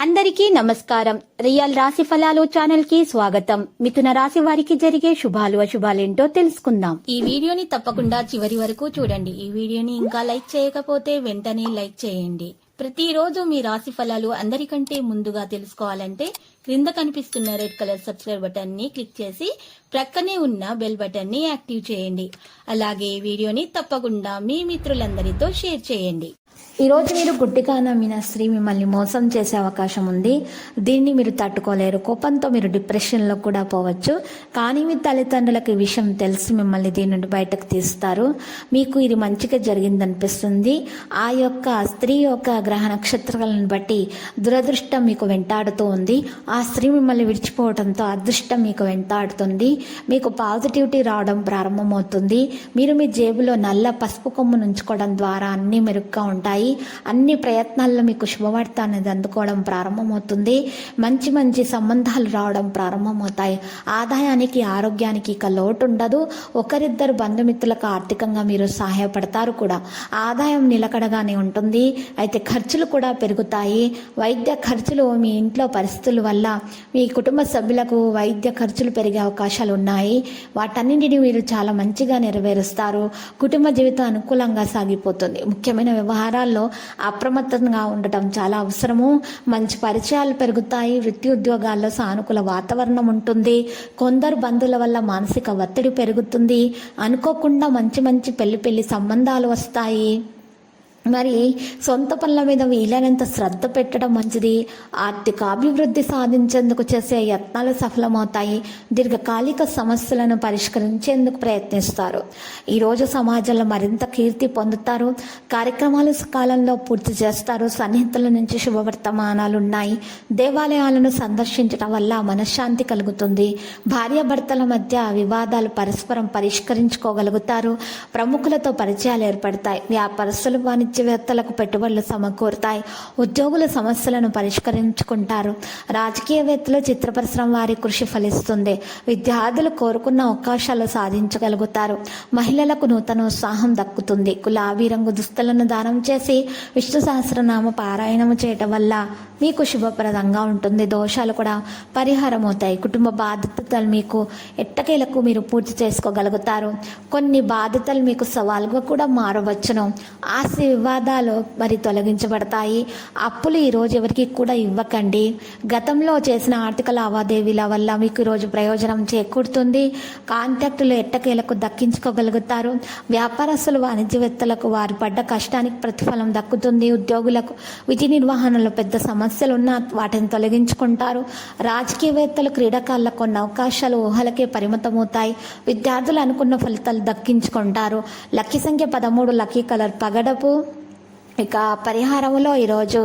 అందరికీ నమస్కారం. రియల్ రాశి ఫలాలు ఛానల్ కి స్వాగతం. మిథున రాశి వారికి జరిగే శుభాలు అశుభాలేంటో తెలుసుకుందాం. ఈ వీడియోని తప్పకుండా చివరి వరకు చూడండి. ఈ వీడియోని ఇంకా లైక్ చేయకపోతే వెంటనే లైక్ చేయండి. ప్రతిరోజు మీ రాశి ఫలాలు అందరికంటే ముందుగా తెలుసుకోవాలంటే క్రింద కనిపిస్తున్న రెడ్ కలర్ సబ్స్క్రైబ్ బటన్ ని క్లిక్ చేసి ప్రక్కనే ఉన్న బెల్ బటన్ ని యాక్టివ్ చేయండి. అలాగే వీడియోని తప్పకుండా మీ మిత్రులందరితో షేర్ చేయండి. ఈరోజు మీరు గుడ్డిగా నమ్మిన స్త్రీ మిమ్మల్ని మోసం చేసే అవకాశం ఉంది. దీన్ని మీరు తట్టుకోలేరు. కోపంతో మీరు డిప్రెషన్లో కూడా పోవచ్చు. కానీ మీ తల్లిదండ్రులకు ఈ విషయం తెలిసి మిమ్మల్ని దీని నుండి బయటకు తీస్తారు. మీకు ఇది మంచిగా జరిగిందనిపిస్తుంది. ఆ యొక్క స్త్రీ యొక్క గ్రహ నక్షత్రాలను బట్టి దురదృష్టం మీకు వెంటాడుతూ ఉంది. ఆ స్త్రీ మిమ్మల్ని విడిచిపోవడంతో అదృష్టం మీకు వెంటాడుతుంది. మీకు పాజిటివిటీ రావడం ప్రారంభమవుతుంది. మీరు మీ జేబులో నల్ల పసుపు కొమ్మును ఉంచుకోవడం ద్వారా అన్నీ మెరుగ్గా ఉంటాయి. అన్ని ప్రయత్నాల్లో మీకు శుభవార్త అనేది అందుకోవడం ప్రారంభమవుతుంది. మంచి మంచి సంబంధాలు రావడం ప్రారంభమవుతాయి. ఆదాయానికి ఆరోగ్యానికి ఇక లోటు ఉండదు. ఒకరిద్దరు బంధుమిత్రులకు ఆర్థికంగా మీరు సహాయపడతారు కూడా. ఆదాయం నిలకడగానే ఉంటుంది. అయితే ఖర్చులు కూడా పెరుగుతాయి. వైద్య ఖర్చులు మీ ఇంట్లో పరిస్థితుల వల్ల మీ కుటుంబ సభ్యులకు వైద్య ఖర్చులు పెరిగే అవకాశాలు ఉన్నాయి. వాటన్నింటినీ మీరు చాలా మంచిగా నెరవేరుస్తారు. కుటుంబ జీవితం అనుకూలంగా సాగిపోతుంది. ముఖ్యమైన వ్యవహారాల్లో అప్రమత్తంగా ఉండటం చాలా అవసరము. మంచి పరిచయాలు పెరుగుతాయి. వృత్తి ఉద్యోగాల్లో సానుకూల వాతావరణం ఉంటుంది. కొందరు బంధువుల వల్ల మానసిక ఒత్తిడి పెరుగుతుంది. అనుకోకుండా మంచి మంచి పెళ్లి సంబంధాలు వస్తాయి. మరి సొంత పనుల మీద వీలైనంత శ్రద్ధ పెట్టడం మంచిది. ఆర్థిక అభివృద్ధి సాధించేందుకు చేసే యత్నాలు సఫలమవుతాయి. దీర్ఘకాలిక సమస్యలను పరిష్కరించేందుకు ప్రయత్నిస్తారు. ఈరోజు సమాజంలో మరింత కీర్తి పొందుతారు. కార్యక్రమాలు కాలంలో పూర్తి చేస్తారు. సన్నిహితుల నుంచి శుభవర్తమానాలు ఉన్నాయి. దేవాలయాలను సందర్శించడం వల్ల మనశ్శాంతి కలుగుతుంది. భార్యాభర్తల మధ్య వివాదాలు పరస్పరం పరిష్కరించుకోగలుగుతారు. ప్రముఖులతో పరిచయాలు ఏర్పడతాయి. వ్యాపారస్తులు వాణిజ్యవేత్తలకు పెట్టుబడులు సమకూరుతాయి. ఉద్యోగుల సమస్యలను పరిష్కరించుకుంటారు. రాజకీయవేత్తలు చిత్ర పరిశ్రమ వారి కృషి ఫలిస్తుంది. విద్యార్థులు కోరుకున్న అవకాశాలు సాధించగలుగుతారు. మహిళలకు నూతన ఉత్సాహం దక్కుతుంది. గులాబీ రంగు దుస్తులను దానం చేసి విష్ణు సహస్రనామ పారాయణము చేయటం వల్ల మీకు శుభప్రదంగా ఉంటుంది. దోషాలు కూడా పరిహారం అవుతాయి. కుటుంబ బాధ్యతలు మీకు ఎట్టకేలకు మీరు పూర్తి చేసుకోగలుగుతారు. కొన్ని బాధ్యతలు మీకు సవాలుగా కూడా మారవచ్చును. ఆస్తి వివాదాలు మరి తొలగించబడతాయి. అప్పులు ఈరోజు ఎవరికి కూడా ఇవ్వకండి. గతంలో చేసిన ఆర్థిక లావాదేవీల వల్ల మీకు ఈరోజు ప్రయోజనం చేకూరుతుంది. కాంట్రాక్టులు ఎట్టకేలకు దక్కించుకోగలుగుతారు. వ్యాపారస్తులు వాణిజ్యవేత్తలకు వారు పడ్డ కష్టానికి ప్రతిఫలం దక్కుతుంది. ఉద్యోగులకు విధి నిర్వహణలో పెద్ద సమస్యలున్నా వాటిని తొలగించుకుంటారు. రాజకీయవేత్తలు క్రీడాకారులకు కొన్ని అవకాశాలు ఊహలకే పరిమితమవుతాయి. విద్యార్థులు అనుకున్న ఫలితాలు దక్కించుకుంటారు. లక్కీ సంఖ్య 13, లక్కీ కలర్ పగడపు. ఇక పరిహారములో ఈరోజు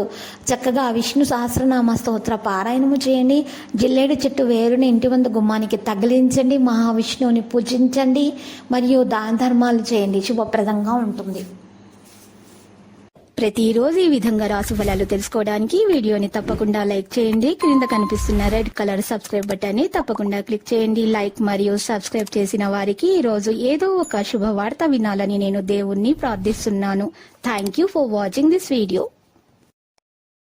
చక్కగా విష్ణు సహస్రనామ స్తోత్ర పారాయణము చేయండి. జిల్లేడు చెట్టు వేరుని ఇంటి ముందు గుమ్మానికి తగిలించండి. మహావిష్ణువుని పూజించండి. మరియు దాన ధర్మాలు చేయండి. శుభప్రదంగా ఉంటుంది. ప్రతిరోజు ఈ విధంగా రాశి ఫలాలు తెలుసుకోవడానికి వీడియోని తప్పకుండా లైక్ చేయండి. క్రింద కనిపిస్తున్న రెడ్ కలర్ సబ్స్క్రైబ్ బటన్ ని తప్పకుండా క్లిక్ చేయండి. లైక్ మరియు సబ్స్క్రైబ్ చేసిన వారికి ఈ రోజు ఏదో ఒక శుభవార్త వినాలని నేను దేవుణ్ణి ప్రార్థిస్తున్నాను. Thank you for watching this video.